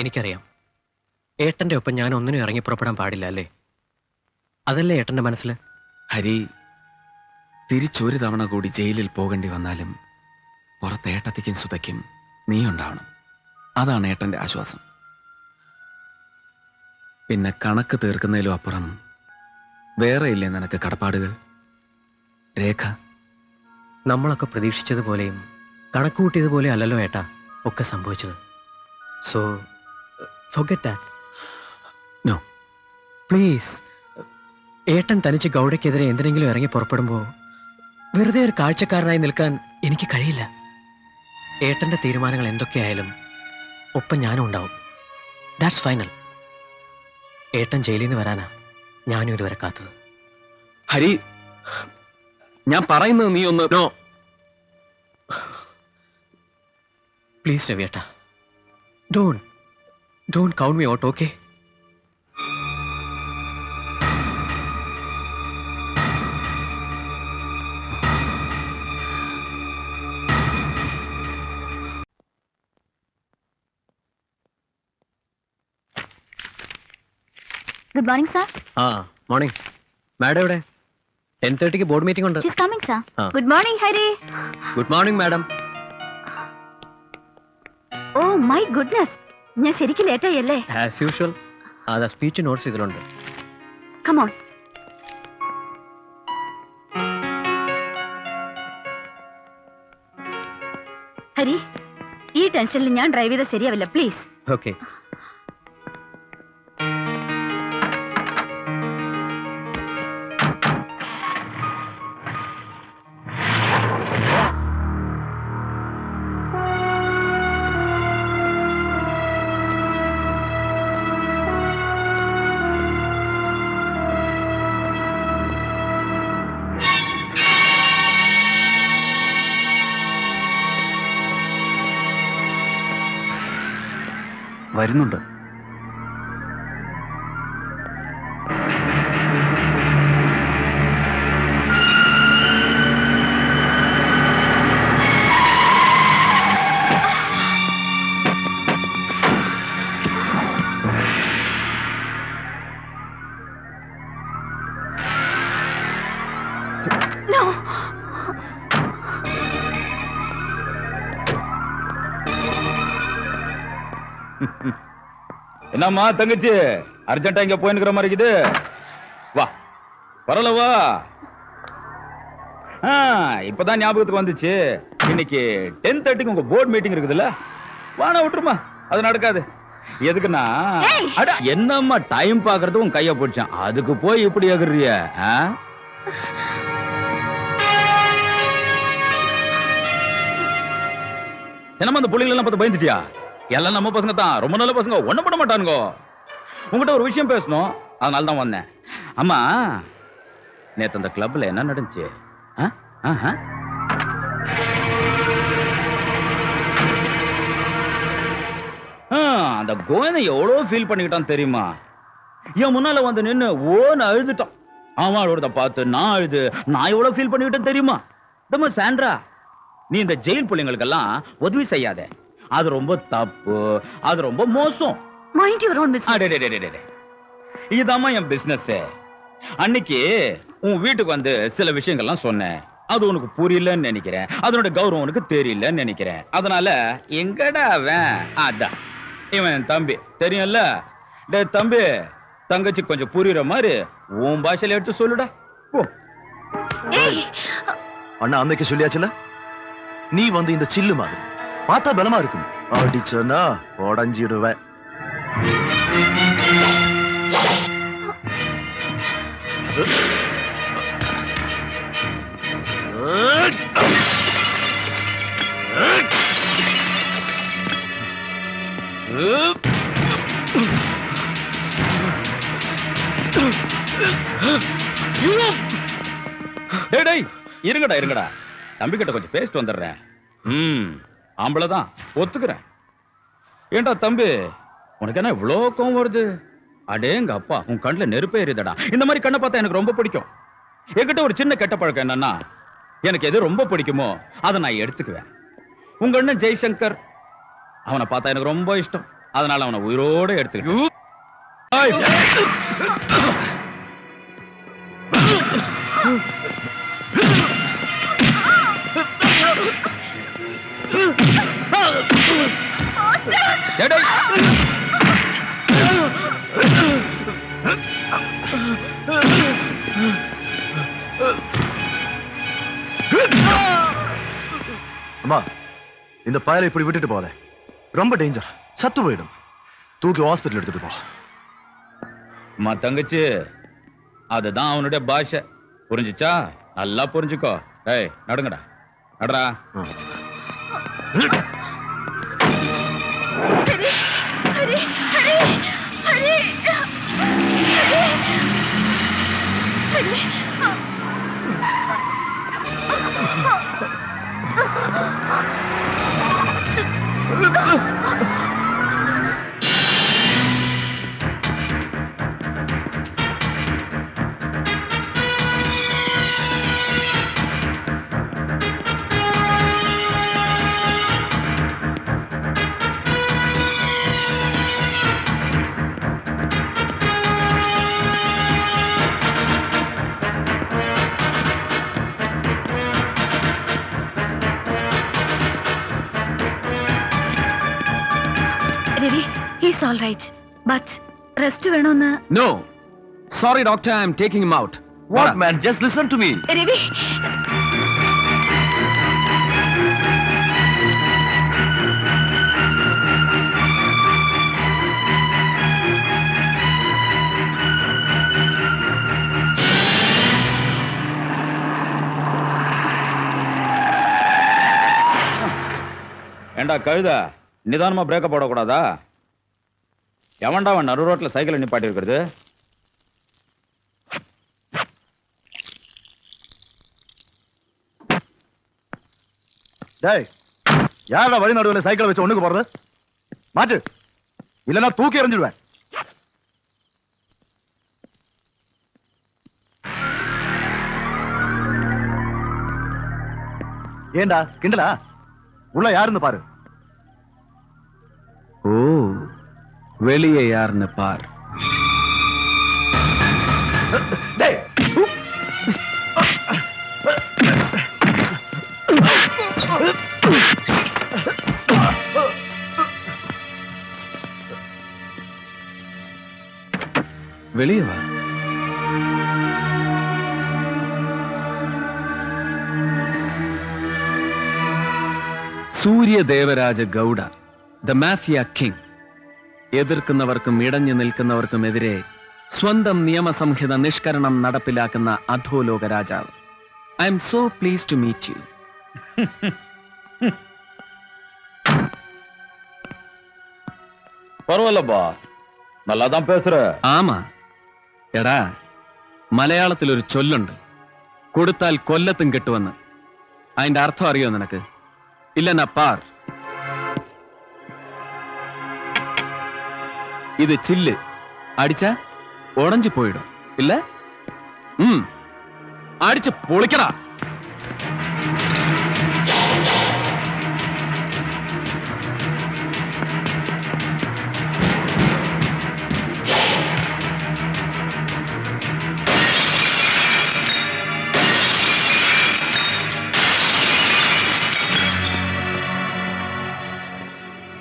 എനിക്കറിയാം. ഏട്ടന്റെ ഒപ്പം ഞാൻ ഒന്നിനും ഇറങ്ങി പുറപ്പെടാൻ പാടില്ല അല്ലേ? അതല്ലേ ഏട്ടന്റെ മനസ്സിൽ? ഹരി, തിരിച്ചൊരു തവണ കൂടി ജയിലിൽ പോകേണ്ടി വന്നാലും പുറത്ത് ഏട്ടത്തിക്കും സുതയ്ക്കും നീ ഉണ്ടാവണം. അതാണ് ഏട്ടന്റെ ആശ്വാസം. പിന്നെ കണക്ക് തീർക്കുന്നതിലും അപ്പുറം വേറെ ഇല്ലേ നിനക്ക് കടപ്പാടുകൾ? രേഖ, നമ്മളൊക്കെ പ്രതീക്ഷിച്ചതുപോലെയും കണക്കുകൂട്ടിയതുപോലെ അല്ലല്ലോ ഏട്ടാ ഒക്കെ സംഭവിച്ചത്. So forget that. No please. ഏട്ടൻ തനിച്ച് ഗൗഡയ്ക്കെതിരെ എന്തിനെങ്കിലും ഇറങ്ങി പുറപ്പെടുമ്പോൾ വെറുതെ ഒരു കാഴ്ചക്കാരനായി നിൽക്കാൻ എനിക്ക് കഴിയില്ല. ഏട്ടന്റെ തീരുമാനങ്ങൾ എന്തൊക്കെയായാലും ഒപ്പം ഞാനും ഉണ്ടാവും. That's final. ഏട്ടൻ ജയിലിൽ നിന്ന് വരാനാ ഞാനും ഇതുവരെ കാത്തത്. ഹരി, ഞാൻ പറയുന്നത് നീ ഒന്ന്. നോ പ്ലീസ് രവിയേട്ടാ, don't count me out, okay? Good morning, sir. Morning. Madam എവിടെ? 10:30 ബോർഡ് മീറ്റിംഗ് ഉണ്ട്. She's coming, sir. Good morning, Hari. Good morning madam. Oh my goodness. ഞാൻ ശരിക്കും ലേറ്റ് ആയല്ലേ? As usual. അതാ സ്പീച്ച് നോട്ട്സ് ഇതിലുണ്ട്. Come on. Hari, ഈ ടെൻഷനിൽ ഞാൻ ഡ്രൈവ് ചെയ്താൽ ശരിയാവില്ല, പ്ലീസ്. ഓക്കെ. വരുന്നുണ്ട്. No. என்னம்மா தங்கச்சி, அர்ஜென்ட்டா இங்க போயின்னுக்கிற மாதிரி இருக்குது. வா, பரவாயில்ல வா. இப்பதான் ஞாபகத்துக்கு வந்துச்சு. இன்னைக்கு 10:30 உங்க போர்டு மீட்டிங் இருக்குதுல்ல. வானா விட்டுருமா, அது நடக்காது. எதுக்குன்னா, அட என்னம்மா டைம் பாக்குறது உன் கைய போச்சான், அதுக்கு போய் இப்படி ஆகுறிய? என்னம்மா அந்த புள்ளைங்க எல்லாம் பார்த்து பயந்துட்டியா? எல்லாம் நம்ம பசங்க தான், ரொம்ப நல்ல பசங்க, ஒண்ணும் பண்ண மாட்டானுங்க. உங்ககிட்ட ஒரு விஷயம் பேசணும், அதனால தான் வந்தேன். அம்மா, நேத்து அந்த கிளப்ல என்ன நடந்துச்சு? அந்த கோவிந்தன் எவ்வளவு ஃபீல் பண்ணிக்கிட்டான் தெரியுமா? என் முன்னால வந்து நின்னு ஓன்னு அழுதுட்டான். அவளோட பார்த்து நான் அழுது நான் எவ்வளவு ஃபீல் பண்ணிக்கிட்டேன் தெரியுமா? சாண்ட்ரா, நீ இந்த ஜெயில் பிள்ளைங்களுக்கெல்லாம் உதவி செய்யாத, அது ரொம்ப தப்பு, அது ரொம்ப மோசம். Mind your own business. இதாம்மா என் பிசினஸ். அன்னைக்கு உன் வீட்டுக்கு வந்து சில விஷயங்கள்லாம் சொன்னேன், அது உனக்கு புரியலன்னு நினைக்கிறேன், அதனோட கௌரவம் உனக்கு தெரியலன்னு நினைக்கிறேன். அதனால எங்கடா அவன்? அதான் இவன் தம்பி, தெரியும்ல? டே தம்பி, தங்கச்சி கொஞ்சம் புரியுற மாதிரி உன் பாஷையில எடுத்து சொல்லுடா. போ. அண்ணா அன்னைக்கு சொல்லியாச்சுல, நீ வந்து இந்த சில்லு மாதிரி பார்த்தா பலமா இருக்கும், அடிச்சனா உடஞ்சிடுவேன். இருங்கடா இருங்கடா, தம்பி கிட்ட கொஞ்சம் பேசிட்டு வந்துடுறேன். ஆம்பளதான், ஒத்துக்கிறேன். ஏண்டா தம்பி, உனக்கு என்ன இவ்வளோ கோவம் வருது? அடேங்க அப்பா, உன் கண்ணுல நெருப்பே எரியுதடா. இந்த மாதிரி கண்ணை பார்த்தா எனக்கு ரொம்ப பிடிக்கும். என்கிட்ட ஒரு சின்ன கெட்ட பழக்கம் என்னன்னா, எனக்கு எது ரொம்ப பிடிக்குமோ அதை நான் எடுத்துக்குவேன். உங்க அண்ணன் ஜெய்சங்கர், அவனை பார்த்தா எனக்கு ரொம்ப இஷ்டம். அதனால அவனை உயிரோட எடுத்துக்கிட்டு அம்மா, இந்த பயலை இப்படி விட்டுட்டு போல, ரொம்ப டேஞ்சர், சத்து போயிடும். தூக்கி ஹாஸ்பிட்டல் எடுத்துட்டு போ. அம்மா தங்கச்சி, அதுதான் அவனுடைய பாஷை. புரிஞ்சுச்சா? நல்லா புரிஞ்சுக்கோ. ஏய், நடுங்கடா, நடடா. Ravi, he's all right, but rest വേണമെന്ന്. No, sorry doctor, I'm taking him out. What man? Just listen to me. Ravi, ஏண்டா கழுத, நிதானமா பிரேக்க போடக்கூடாதா? எவன்டா அவன் நடு ரோட்ல சைக்கிளை நிப்பாட்டி இருக்கிறது? டேய், யாரா வழி நடுவில் சைக்கிளை வச்சு ஒண்ணுக்கு போறது? மாட்டு, இல்லைன்னா தூக்கி எறிஞ்சிடுவேன். ஏண்டா கிண்டலா? உள்ள யாருன்னு பாரு. ஓ, வெளியே யாருன்னு பார். டேய், வெளியே வா. Surya Devaraja Gowda, the mafia king. എതിർക്കുന്നവർക്കും ഇടഞ്ഞു നിൽക്കുന്നവർക്കുമെതിരെ സ്വന്തം നിയമസംഹിത നിഷ്കരണം നടപ്പിലാക്കുന്ന അധോലോക രാജാവ്. I am so please to meet you. பரவாயில்லப்பா, நல்லாதான் பேசுற. ആമാ എടാ, മലയാളത്തിൽ ഒരു ചൊല്ലുണ്ട്, കൊടുത്താൽ കൊല്ലത്തും കിട്ടുമെന്ന്. അതിന്റെ അർത്ഥം അറിയോ നിനക്ക്? ഇല്ലെന്നാ പാർ. ഇത് ചില്ല്, അടിച്ചാ ഉടഞ്ചു പോയിടും. ഇല്ല, അടിച്ച് പൊളിക്കടാ.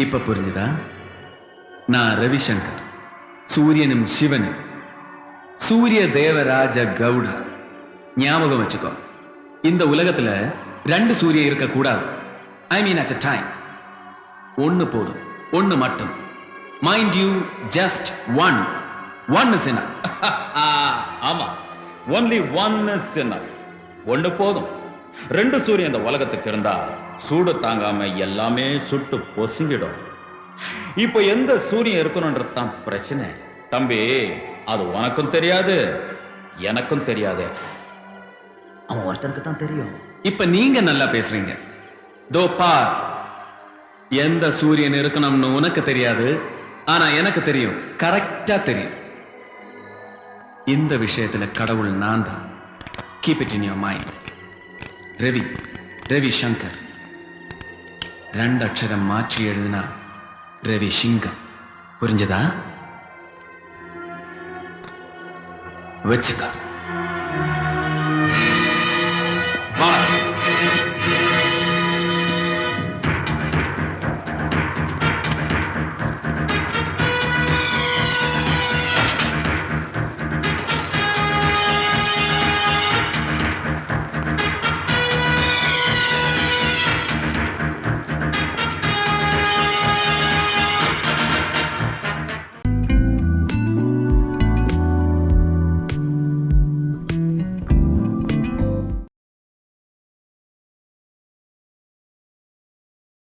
இப்ப புரிஞ்சுதா? நான் ரவிசங்கர், சூரியனும் சிவனும், சூரிய தேவராஜ கவுடா. ஞாபகம் வச்சுக்கோ, இந்த உலகத்துல ரெண்டு சூரியன் இருக்க கூடாது. ஐ மீன் அட் a time. ஒன்னு போதும், ஒன்னு மட்டும். Mind you, just one. One is enough. ஆமா, only one is enough. ஒண்ணு போதும். ரெண்டு சூரியன் இந்த உலகத்துக்கு இருந்தா சூடு தாங்காம எல்லாமே சுட்டு பொசுங்கிடும். இப்போ எந்த சூரியன் இருக்கணும்ன்றது தான் பிரச்சனை. தம்பி, அது உனக்கும் தெரியாது, எனக்கும் தெரியாது, அவன் ஒருத்தனுக்கு தான் தெரியும். இப்ப நீங்க நல்லா பேசுறீங்க. தோ பார், எந்த சூரியன் இருக்கணும்னு உனக்கு தெரியாது, ஆனா எனக்கு தெரியும், கரெக்டா தெரியும். இந்த விஷயத்துல கடவுள் நான் தான். Keep it in your mind. Ravi, Ravishankar. രണ്ടക്ഷരം മാറ്റി എഴുതിന രവിശിങ്കം. புரிஞ்சதா? வச்சுக்க. வா.